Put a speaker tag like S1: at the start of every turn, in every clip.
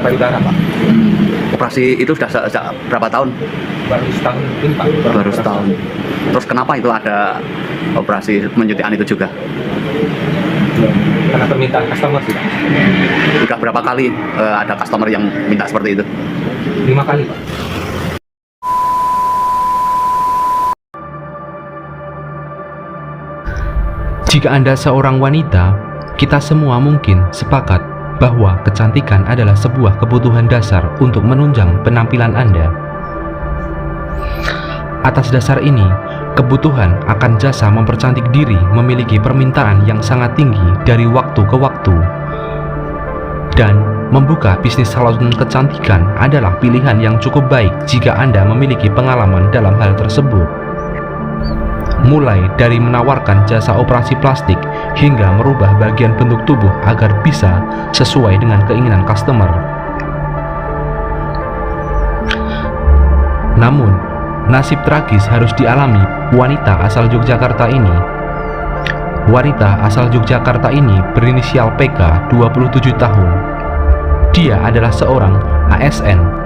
S1: payudara, Pak.
S2: Operasi itu sudah sejak berapa tahun?
S1: Baru setahun ini, Pak.
S2: Baru setahun. Terus kenapa itu ada operasi penyuntikan itu juga?
S1: Karena permintaan customer sih, Pak.
S2: Sudah berapa kali ada customer yang minta seperti itu?
S1: 5 kali, Pak.
S3: Jika Anda seorang wanita, kita semua mungkin sepakat bahwa kecantikan adalah sebuah kebutuhan dasar untuk menunjang penampilan Anda. Atas dasar ini, kebutuhan akan jasa mempercantik diri memiliki permintaan yang sangat tinggi dari waktu ke waktu. Dan membuka bisnis salon kecantikan adalah pilihan yang cukup baik jika Anda memiliki pengalaman dalam hal tersebut. Mulai dari menawarkan jasa operasi plastik hingga merubah bagian bentuk tubuh agar bisa sesuai dengan keinginan customer. Namun, nasib tragis harus dialami wanita asal Yogyakarta ini. Wanita asal Yogyakarta ini berinisial PK, 27 tahun. Dia adalah seorang ASN.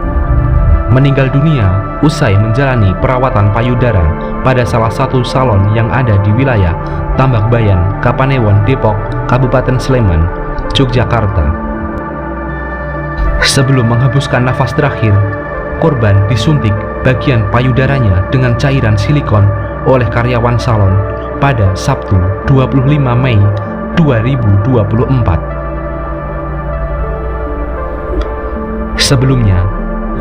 S3: Meninggal dunia usai menjalani perawatan payudara pada salah satu salon yang ada di wilayah Tambakbayan, Kapanewon, Depok, Kabupaten Sleman, Yogyakarta. Sebelum menghembuskan nafas terakhir, korban disuntik bagian payudaranya dengan cairan silikon oleh karyawan salon pada Sabtu 25 Mei 2024. Sebelumnya,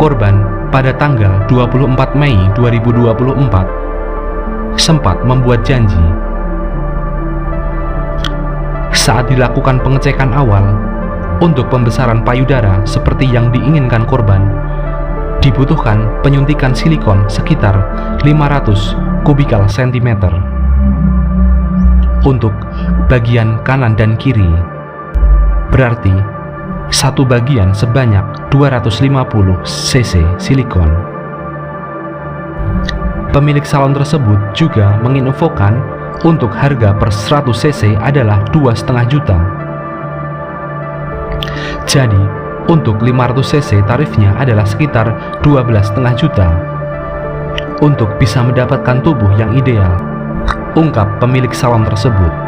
S3: korban pada tanggal 24 Mei 2024 sempat membuat janji. Saat dilakukan pengecekan awal untuk pembesaran payudara seperti yang diinginkan korban, dibutuhkan penyuntikan silikon sekitar 500 kubikal sentimeter untuk bagian kanan dan kiri. Berarti satu bagian sebanyak 250 cc silikon. Pemilik salon tersebut juga menginfokan untuk harga per 100 cc adalah 2,5 juta. Jadi, untuk 500 cc tarifnya adalah sekitar 12,5 juta. Untuk bisa mendapatkan tubuh yang ideal, ungkap pemilik salon tersebut.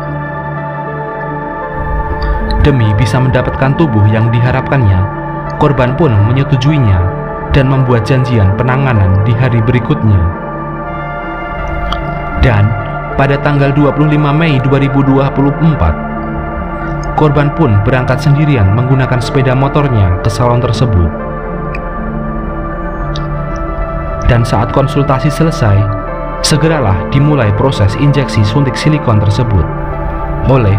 S3: Demi bisa mendapatkan tubuh yang diharapkannya, korban pun menyetujuinya dan membuat janjian penanganan di hari berikutnya. Dan pada tanggal 25 Mei 2024, korban pun berangkat sendirian menggunakan sepeda motornya ke salon tersebut. Dan saat konsultasi selesai, segeralah dimulai proses injeksi suntik silikon tersebut oleh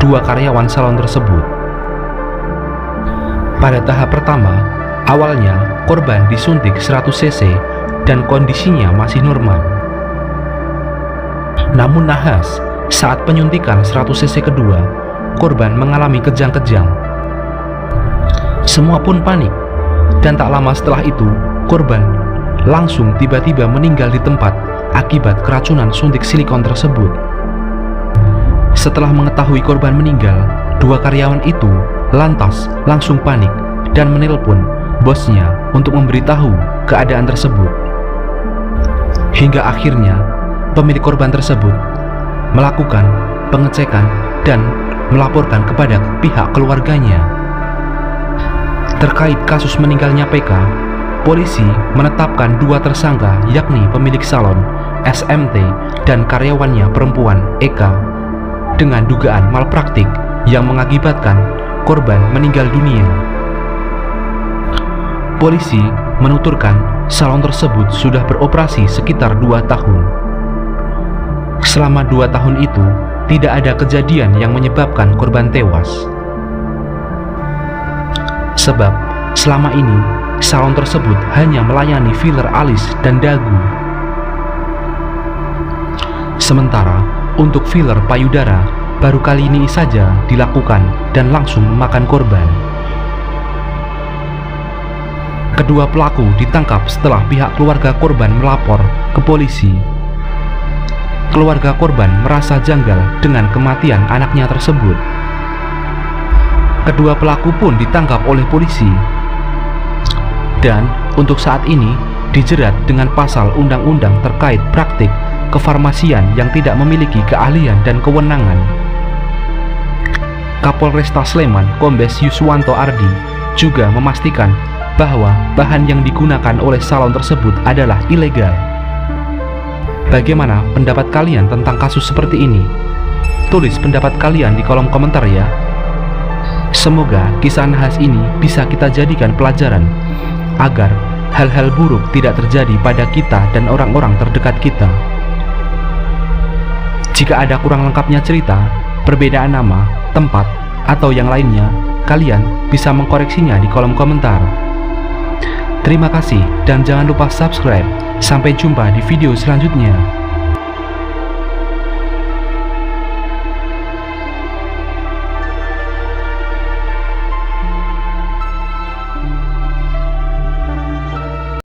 S3: dua karyawan salon tersebut. Pada tahap pertama, awalnya korban disuntik 100 cc dan kondisinya masih normal. Namun nahas, saat penyuntikan 100 cc kedua, korban mengalami kejang-kejang. Semua pun panik, dan tak lama setelah itu, korban langsung tiba-tiba meninggal di tempat akibat keracunan suntik silikon tersebut. Setelah mengetahui korban meninggal, dua karyawan itu lantas langsung panik dan menelpon bosnya untuk memberitahu keadaan tersebut. Hingga akhirnya pemilik korban tersebut melakukan pengecekan dan melaporkan kepada pihak keluarganya. Terkait kasus meninggalnya PK, polisi menetapkan dua tersangka, yakni pemilik salon SMT dan karyawannya perempuan EK dengan dugaan malpraktik yang mengakibatkan korban meninggal dunia. Polisi menuturkan salon tersebut sudah beroperasi sekitar 2 tahun. Selama 2 tahun itu, tidak ada kejadian yang menyebabkan korban tewas. Sebab, selama ini, salon tersebut hanya melayani filler alis dan dagu. Sementara, untuk filler payudara, baru kali ini saja dilakukan dan langsung memakan korban. Kedua pelaku ditangkap setelah pihak keluarga korban melapor ke polisi. Keluarga korban merasa janggal dengan kematian anaknya tersebut. Kedua pelaku pun ditangkap oleh polisi dan untuk saat ini dijerat dengan pasal undang-undang terkait praktik kefarmasian yang tidak memiliki keahlian dan kewenangan. Kapolresta Sleman Kombes Yuswanto Ardi juga memastikan bahwa bahan yang digunakan oleh salon tersebut adalah ilegal. Bagaimana pendapat kalian tentang kasus seperti ini? Tulis pendapat kalian di kolom komentar ya. Semoga kisah nahas ini bisa kita jadikan pelajaran agar hal-hal buruk tidak terjadi pada kita dan orang-orang terdekat kita. Jika ada kurang lengkapnya cerita, perbedaan nama, tempat, atau yang lainnya, kalian bisa mengkoreksinya di kolom komentar. Terima kasih dan jangan lupa subscribe. Sampai jumpa di video selanjutnya.